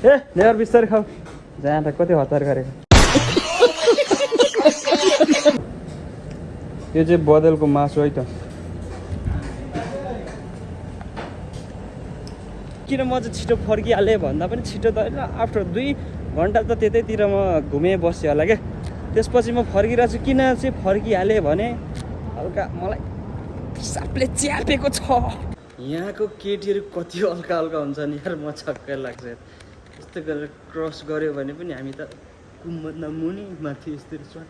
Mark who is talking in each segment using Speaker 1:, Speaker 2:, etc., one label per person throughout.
Speaker 1: ए never बिस्तारै खाऊ जहाँ त कति हतार गरेको यो चाहिँ बदलको मासु है त किन म चाहिँ छिटो फर्किहालेँ भन्दा पनि छिटो त होइन आफ्टर 2 घन्टा त त्यतैतिर म घुमेँ बसेँ होला क्या त्यसपछि म फर्किरहेको छु किन चाहिँ फर्किहालेँ भने हल्का मलाई सापले च्यापेको छ यहाँको केटीहरू कति हल्का हल्का हुन्छ नि यार म छक्कै लाग्छ यस्तो गरेर क्रस गऱ्यो भने पनि हामी त कुम्भन्दा मुनि माथि यस्तरी स्वाट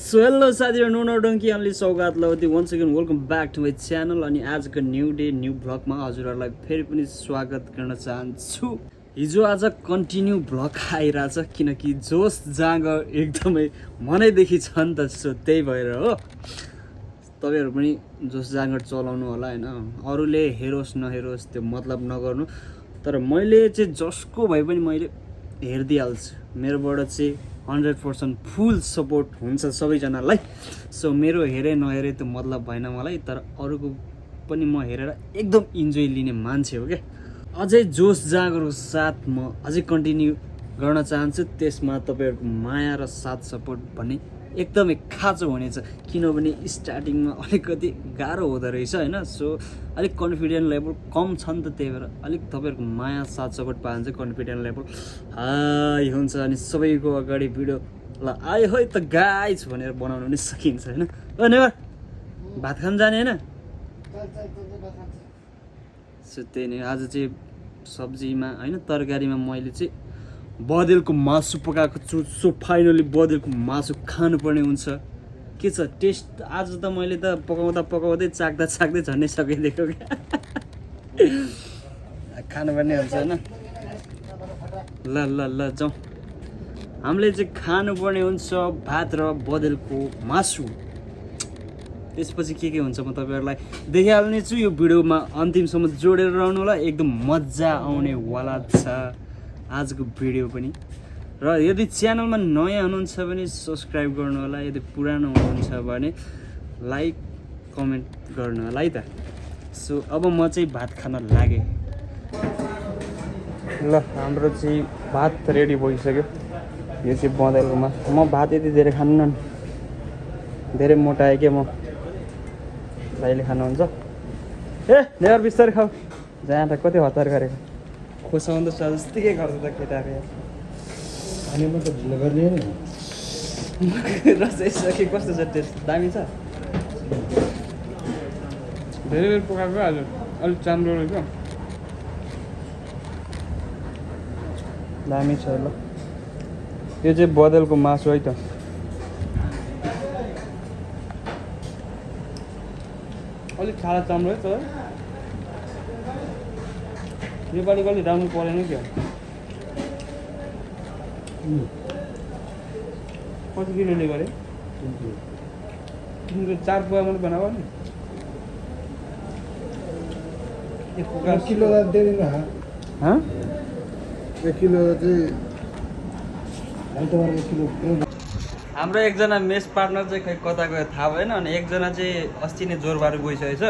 Speaker 1: सो हेलो साथीहरू नो डङ्की अन्ली सौगात लवती once again welcome back to my channel अनि आजको न्यू डे न्यू भ्लगमा हजुरहरूलाई फेरि पनि स्वागत गर्न चाहन्छु हिजो आज कन्टिन्यू भ्लग आइरहेछ किनकि जोस जाँगर एकदमै मनैदेखि छ नि त सो त्यही भएर हो तपाईँहरू पनि जोस जाँगर चलाउनु होला होइन अरूले हेरोस् नहेरोस् त्यो मतलब नगर्नु तर मैले चाहिँ जसको भए पनि मैले हेरिदिइहाल्छु मेरोबाट चाहिँ 100% फुल सपोर्ट हुन्छ सबैजनालाई सो मेरो हेरे नहेरे त्यो मतलब भएन मलाई तर अरूको पनि म हेरेर एकदम इन्जोय लिने मान्छे हो क्या अझै जोस जाँगरको साथ म अझै कन्टिन्यू गर्न चाहन्छु त्यसमा तपाईँहरूको माया र साथ सपोर्ट भन्ने एकदमै खाँचो हुनेछ किनभने स्टार्टिङमा अलिकति गाह्रो हुँदो रहेछ होइन सो अलिक कन्फिडेन्ट लेभल कम छ नि त त्यही भएर अलिक तपाईँहरूको माया साथ सपोर्ट पायो भने चाहिँ कन्फिडेन्ट लेभल हाई हुन्छ अनि सबैको अगाडि भिडियो ल आयो है त गाइज भनेर बनाउनु पनि सकिन्छ होइन ओ नेवर भात खान जाने होइन सो त्यही नै आज चाहिँ सब्जीमा होइन तरकारीमा मैले चाहिँ बँदेलको मासु पकाएको छु सो फाइनली बँदेलको मासु खानुपर्ने हुन्छ के छ टेस्ट आज त मैले त पकाउँदै चाख्दै झन्डै सकिदिएको क्या खानुपर्ने हुन्छ होइन ल ल ल जाउँ हामीले चाहिँ खानुपर्ने हुन्छ भात र बँदेलको मासु त्यसपछि के हुन्छ म तपाईँहरूलाई देखाइहाल्ने छु यो भिडियोमा अन्तिमसम्म जोडेर रहनु होला एकदम मजा आउनेवाला छ आजको भिडियो पनि र यदि च्यानलमा नयाँ हुनुहुन्छ भने सब्सक्राइब गर्नु होला यदि पुरानो हुनुहुन्छ भने लाइक कमेन्ट गर्नु होला है त सो अब म चाहिँ भात खान लागेँ ल हाम्रो चाहिँ भात रेडी भइसक्यो यो चाहिँ बँदेलको मासु म भात यति धेरै खान्न धेरै मोटाएँ क्या म भाइले खानुहुन्छ ए नेवर बिस्तारै खाऊ जहाँ त कति हतार गरेको खोसाउँदो छ जस्तै गर्छ त केटाहरू
Speaker 2: खानेमा त ढिलो गर्ने नि
Speaker 1: रस यसो कस्तो छ टेस्ट दामी छ धेरै बेर पकाएको आज अलिक चाम्रो रहेछ दामी छ ल यो चाहिँ बँदेलको मासु है त अलिक छाला चाम्रो है त नेपालीको अलिक राम्रो परेन क्या कति किलोले गरे 4 पोवा मात्रै बनाएको नि
Speaker 2: 1 किलो दिँदैन
Speaker 1: हाँ
Speaker 2: 1 किलो चाहिँ आइतबार 1 किलो
Speaker 1: हाम्रो एकजना मेस पार्टनर चाहिँ खै कता गयो थाहा भएन अनि एकजना चाहिँ अस्ति नै जोरबार गइसकेछ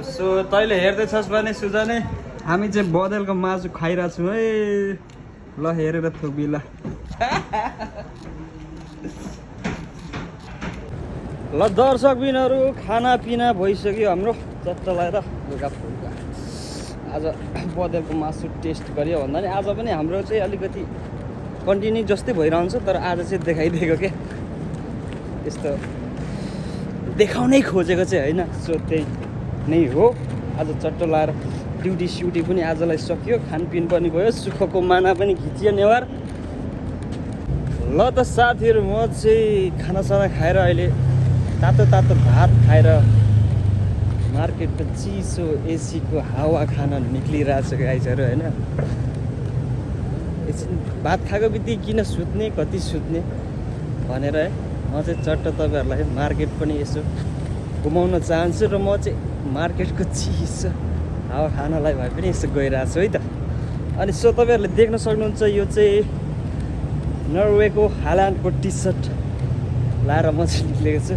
Speaker 1: सो तैँले हेर्दैछस् भने सुजने हामी चाहिँ बँदेलको मासु खाइरहेको छौँ है ल हेरेर थोपी ल ल दर्शकबिनहरू खानापिना भइसक्यो हाम्रो चट्ट लगाएर लुगा फुगा आज बँदेलको मासु टेस्ट गरियो भन्दा नि आज पनि हाम्रो चाहिँ अलिकति कन्टिन्यू जस्तै भइरहन्छ तर आज चाहिँ देखाइदिएको क्या यस्तो देखाउनै खोजेको चाहिँ होइन सो त्यही नै हो आज चट्ट लाएर ड्युटी स्युटी पनि आजलाई सकियो खानपिन पनि भयो सुखको माना पनि खिचियो नेवार ल त साथीहरू म चाहिँ खानासाना खाएर अहिले तातो भात खाएर मार्केटको चिसो एसीको हावा खान निक्लिरहेको छ गाइजहरू होइन भात खाएको बित्तिकै किन सुत्ने कति सुत्ने भनेर है म चाहिँ चट्ट तपाईँहरूलाई मार्केट पनि यसो घुमाउन चाहन्छु र म चाहिँ मार्केटको चिसो हावा खानलाई भए पनि यसो गइरहेको छु है त अनि सो तपाईँहरूले देख्न सक्नुहुन्छ यो चाहिँ नर्वेको हाल्यान्डको टी सर्ट लाएर म चाहिँ निक्लेको छु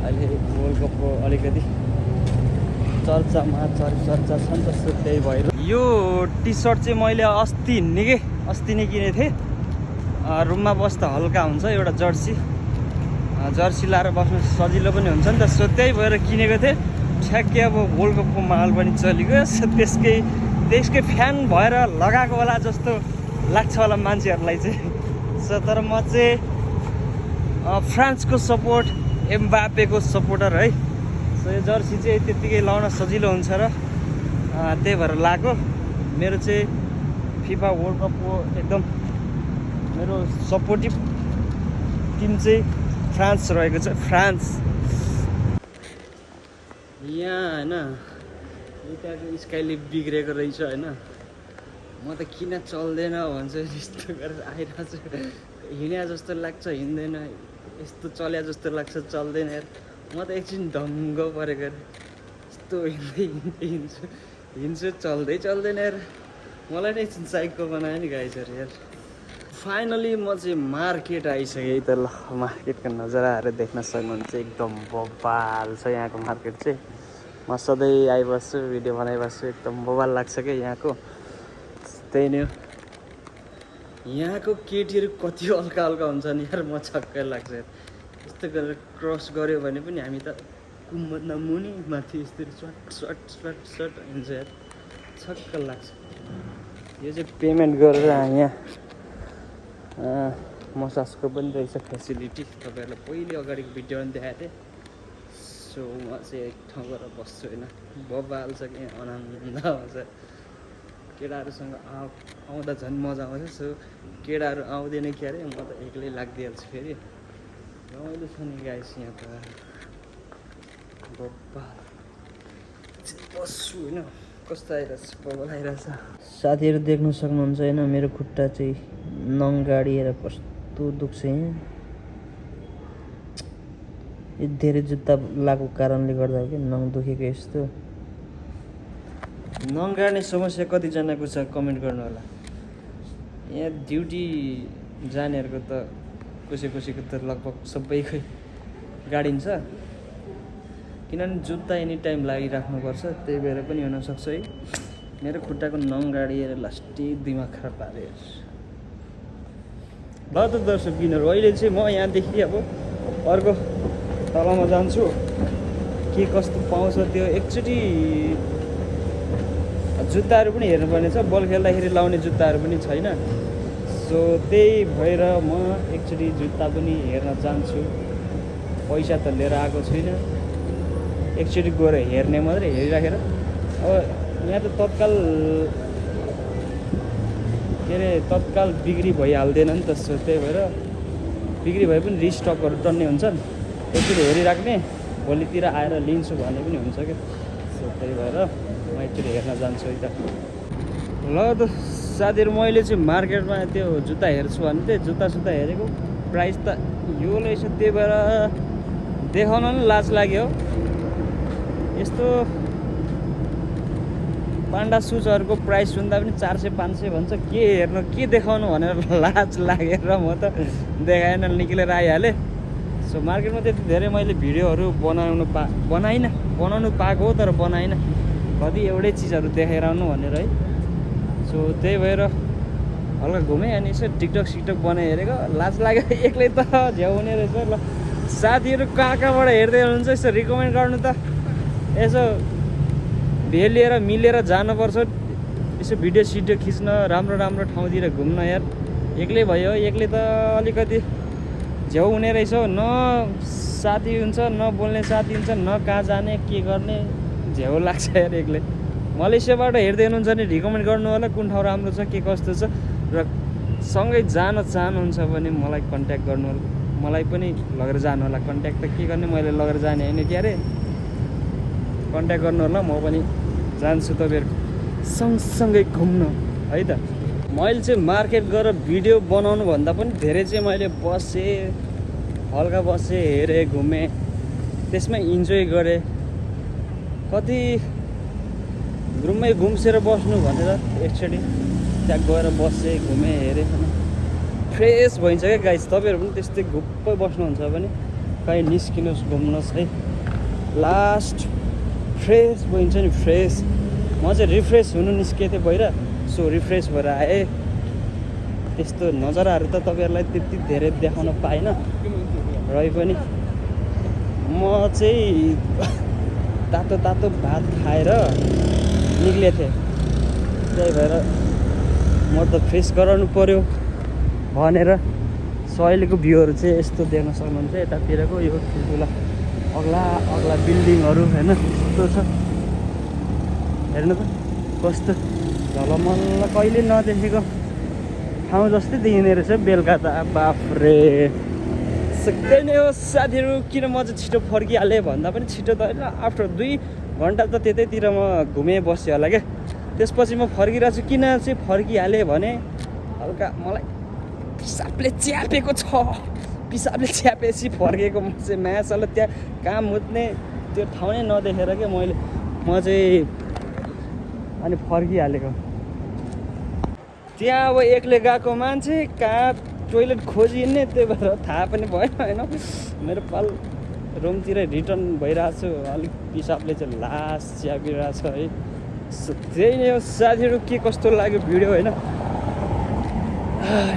Speaker 1: अहिले वर्ल्ड कपको अलिकति चर्चामा चर्चा छ नि त, त्यही भएर यो टी सर्ट चाहिँ मैले अस्ति नै किनेको थिएँ। रुममा बस्दा हल्का हुन्छ, एउटा जर्सी लाएर बस्नु सजिलो पनि हुन्छ नि त, सो त्यही भएर किनेको थिएँ। ठ्याक्कै अब वर्ल्ड कपको माहौल पनि चलिगयो, सो त्यसकै फ्यान भएर लगाएको होला जस्तो लाग्छ होला मान्छेहरूलाई चाहिँ। सो तर म चाहिँ फ्रान्सको सपोर्ट, एम्बापेको सपोर्टर है। सो यो जर्सी चाहिँ त्यत्तिकै लाउन सजिलो हुन्छ र त्यही भएर लगाएको। मेरो चाहिँ फिफा वर्ल्ड कपको एकदम मेरो सपोर्टिभ टिम चाहिँ फ्रान्स रहेको छ। फ्रान्स यहाँ होइन यताको स्काइले बिग्रेको रहेछ होइन, म त किन चल्दैन भन्छ यस्तो गरेर आइरहेको छु। हिँड्या जस्तो लाग्छ हिँड्दैन, यस्तो चल्या जस्तो लाग्छ चल्दैन यार। म त एकछिन ढङ्ग परेको यस्तो हिँड्छु चल्दैन यार। मलाई नै एकछिन साइकल बनायो नि गाइजहरू यार। फाइनली म चाहिँ मार्केट आइसकेँ। त ल मार्केटको नजाराहरू देख्न सक्नुहुन्छ, एकदम बबाल छ यहाँको मार्केट चाहिँ। म सधैँ आइबस्छु, भिडियो बनाइबस्छु, एकदम बबाल लाग्छ क्या यहाँको। त्यही नै हो, यहाँको केटीहरू कति हल्का हुन्छन् यार, म छक्कै लाग्छ यार। यस्तो गरेर क्रस गऱ्यो भने पनि हामी त कुम्भन्दा मुनि माथि यस्तरी सर्ट हुन्छ यार, छक्क लाग्छ। यो चाहिँ पेमेन्ट गरेर यहाँ मसाजको पनि रहेछ फेसिलिटी, तपाईँहरूलाई पहिले अगाडिको भिडियोमा पनि देखाएको थिएँ। सो म चाहिँ एक ठाउँ गएर बस्छु होइन, बबाल छ कि आनन्द आउँछ। केटाहरूसँग आउँदा झन् मजा आउँछ। सो केटाहरू आउँदैन के अरे, म त एक्लै लाग्दिहाल्छु फेरि। रमाइलो छ नि गाइस यहाँ त, बबाल बस्छु होइन। कस्तो आइरहेछ, बबाल आइरहेछ। साथीहरू देख्नु सक्नुहुन्छ होइन, मेरो खुट्टा चाहिँ नङ गाडिएर कस्तो दुख्छ यहाँ। यो धेरै जुत्ता लगाएको कारणले गर्दा हो कि नङ दुखेको यस्तो। नङ गाड्ने समस्या कतिजनाको छ कमेन्ट गर्नु होला। यहाँ ड्युटी जानेहरूको त कसैको त लगभग सबैकै गाडिन्छ, किनभने जुत्ता एनी टाइम लागिराख्नुपर्छ, त्यही भएर पनि हुनसक्छ है। मेरो खुट्टाको नङ गाडिएर लास्टै दिमाग खराब पारेँ। ल त दर्शकबिनहरू, अहिले चाहिँ म यहाँदेखि अब अर्को तलमा जान्छु, के कस्तो पाउँछ त्यो एकचोटि। जुत्ताहरू पनि हेर्नुपर्ने छ, बल खेल्दाखेरि लाउने जुत्ताहरू पनि छैन। सो त्यही भएर म एकचोटि जुत्ता पनि हेर्न जान्छु। पैसा त लिएर आएको छुइनँ, एकचोटि गएर हेर्ने मात्रै, हेरिराखेर। अब यहाँ त तत्काल बिक्री भइहाल्दैन नि त। सो त्यही भएर बिक्री भए पनि रिस्टकहरू टन्ने हुन्छन्, एकचोटि हेरिराख्ने, भोलितिर आएर लिन्छु भन्ने पनि हुन्छ क्या। सो त्यही भएर म एकचोटि हेर्न जान्छु है त। ल त साथीहरू, मैले चाहिँ मार्केटमा त्यो जुत्ता हेर्छु भने चाहिँ जुत्ता हेरेको प्राइस त यो रहेछ, त्यही भएर देखाउन पनि लाज लाग्यो। यस्तो पान्डा सुजहरूको प्राइस सुन्दा पनि 400-500 भन्छ, के हेर्नु के देखाउनु भनेर लाज लागेर म त देखाएन, निक्लेर आइहालेँ। सो मार्केटमा त्यति धेरै मैले भिडियोहरू बनाउनु पाएको हो, तर बनाइनँ। कति एउटै चिजहरू देखाएर आउनु भनेर है। सो त्यही भएर हल्का घुमेँ, अनि यसो टिकटक बनाइ हेरेको, लाज लाग्यो एक्लै त झ्याउने रहेछ। ल साथीहरू कहाँबाट हेर्दै हुनुहुन्छ यसो रिकमेन्ड गर्नु त, यसो भेलिएर मिलेर जानुपर्छ, यसो भिडियो खिच्न, राम्रो ठाउँतिर घुम्न यार। एक्लै भयो, एक्लै त अलिकति झ्याउ हुने रहेछ। न साथी हुन्छ, न बोल्ने साथी हुन्छ, न कहाँ जाने के गर्ने, झ्याउ लाग्छ यार एक्लै। मलेसियाबाट हेर्दै हुनुहुन्छ भने रिकमेन्ड गर्नु होला, कुन ठाउँ राम्रो छ, के कस्तो छ, र सँगै जान चाहनुहुन्छ भने मलाई कन्ट्याक्ट गर्नु होला, मलाई पनि लगेर जानु होला। कन्ट्याक्ट त के गर्ने, मैले लगेर जाने होइन के अरे, कन्ट्याक्ट गर्नु होला, म पनि जान्छु तपाईँहरूको सँगसँगै घुम्न है त। मैले चाहिँ मार्केट गएर भिडियो बनाउनु भन्दा पनि धेरै चाहिँ मैले हल्का बसेँ, हेरेँ, घुमेँ, त्यसमै इन्जोय गरेँ। कति रुममै घुम्सेर बस्नु भनेर एकचोटि त्यहाँ गएर बसेँ, घुमेँ, हेरेँ, फ्रेस भइन्छ क्या गाइस। तपाईँहरू पनि त्यस्तै घुप्पै बस्नुहुन्छ भने कहीँ निस्किनुहोस्, घुम्नुहोस् है। लास्ट फ्रेस भइन्छ नि फ्रेस। म चाहिँ रिफ्रेस हुनु निस्केको थिएँ बाहिर, सो रिफ्रेस भएर आएँ। त्यस्तो नजाराहरू त तपाईँहरूलाई त्यति धेरै देखाउन पाइनँ रहे पनि म चाहिँ तातो तातो भात खाएर निक्लेको थिएँ। त्यही भएर म त फ्रेस गराउनु पऱ्यो भनेर। सो अहिलेको भ्यूहरू चाहिँ यस्तो देख्न सक्नुहुन्छ यतातिरको यो ठुल्ठुला अग्ला अग्ला बिल्डिङहरू होइन यस्तो छ। हेर्नु त कस्तो झलमल्ल कहिले नदेखेको ठाउँ जस्तै देखिने रहेछ बेलुका त। बाफ्रे सक्दै नै हो साथीहरू। किन म चाहिँ छिटो फर्किहालेँ भन्दा पनि छिटो त होइन, आफ्टर 2 घन्टा त त्यतैतिर म घुमेँ बसेँ होला क्या। त्यसपछि म फर्किरहेको छु। किन चाहिँ फर्किहालेँ भने हल्का मलाई पिसाबले च्यापेको छ। पिसाबले च्यापेपछि फर्केको म चाहिँ म्याचले त्यहाँ काम मुत्ने त्यो ठाउँ नै नदेखेर क्या म चाहिँ अनि फर्किहालेको। त्यहाँ अब एक्लै गएको मान्छे कहाँ टोइलेट खोजिने, त्यही भएर थाहा पनि भएन होइन। मेरो पाल रुमतिर रिटर्न भइरहेको छु। अलिक पिसाबले चाहिँ लास च्यापिरहेको छ है। सो त्यही नै हो साथीहरू। के कस्तो लाग्यो भिडियो होइन,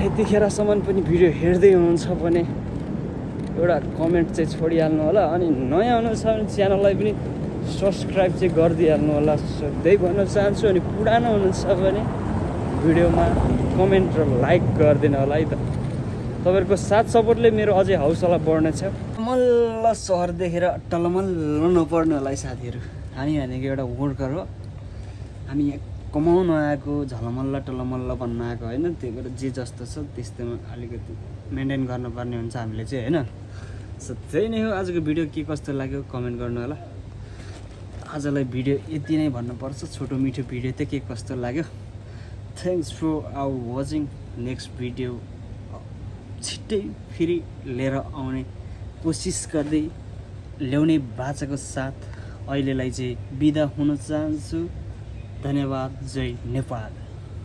Speaker 1: यतिखेरसम्म पनि भिडियो हेर्दै हुनुहुन्छ भने एउटा कमेन्ट चाहिँ छोडिहाल्नु होला। अनि नयाँ हुनुहुन्छ भने च्यानललाई पनि सब्सक्राइब चाहिँ गरिदिइहाल्नु होला। सो त्यही भन्न चाहन्छु। अनि पुरानो हुनुहुन्छ भने भिडियोमा कमेन्ट र लाइक गरिदिनु होला है त। तपाईँहरूको साथ सपोर्टले मेरो अझै हौसला बढ्नेछ। मल्ल सहर देखेर टलमल्ल नपर्ने होला है साथीहरू। हामी भनेको एउटा वर्कर हो, हामी यहाँ कमाउन आएको, झलमल्ल टलमल्ल बन्न आएको होइन। त्यही भएर जे जस्तो छ त्यस्तोमा अलिकति मेन्टेन गर्नुपर्ने हुन्छ हामीले चाहिँ होइन। सो त्यही नै हो। आजको भिडियो के कस्तो लाग्यो कमेन्ट गर्नु होला। आजलाई भिडियो यति नै भन्नुपर्छ। छोटो मिठो भिडियो त के कस्तो लाग्यो। Thanks for our watching. Next video छिट्टै फेरि लिएर आउने कोसिस गर्दै ल्याउने बाचाको साथ अहिलेलाई चाहिँ बिदा हुन चाहन्छु। धन्यवाद। जय नेपाल।